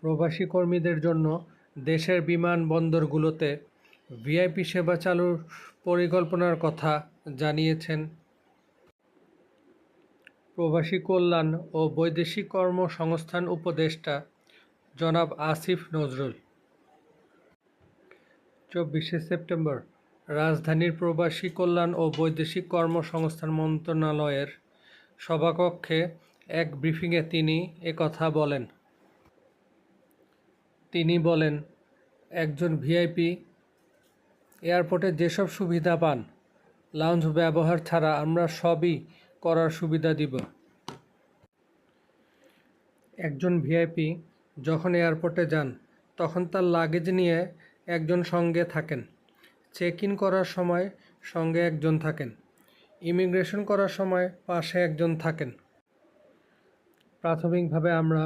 প্রবাসী কর্মীদের জন্য দেশের বিমানবন্দরগুলোতে ভিআইপি সেবা চালুর পরিকল্পনার কথা জানিয়েছেন প্রবাসী কল্যাণ ও বৈদেশিক কর্মসংস্থান উপদেষ্টা জনাব আসিফ নজরুল। 24শে সেপ্টেম্বর রাজধানীর প্রবাসী কল্যাণ ও বৈদেশিক কর্মসংস্থান মন্ত্রণালয়ের সভাকক্ষে এক ব্রিফিংয়ে তিনি একথা বলেন। তিনি বলেন, একজন ভিআইপি এয়ারপোর্টে যেসব সুবিধা পান, লাউঞ্জ ব্যবহার ছাড়া আমরা সবই করার সুবিধা দিব। একজন ভিআইপি যখন এয়ারপোর্টে যান তখন তার লাগেজ নিয়ে একজন সঙ্গে থাকেন, চেক ইন করার সময় সঙ্গে একজন থাকেন, ইমিগ্রেশন করার সময় পাশে একজন থাকেন। প্রাথমিকভাবে আমরা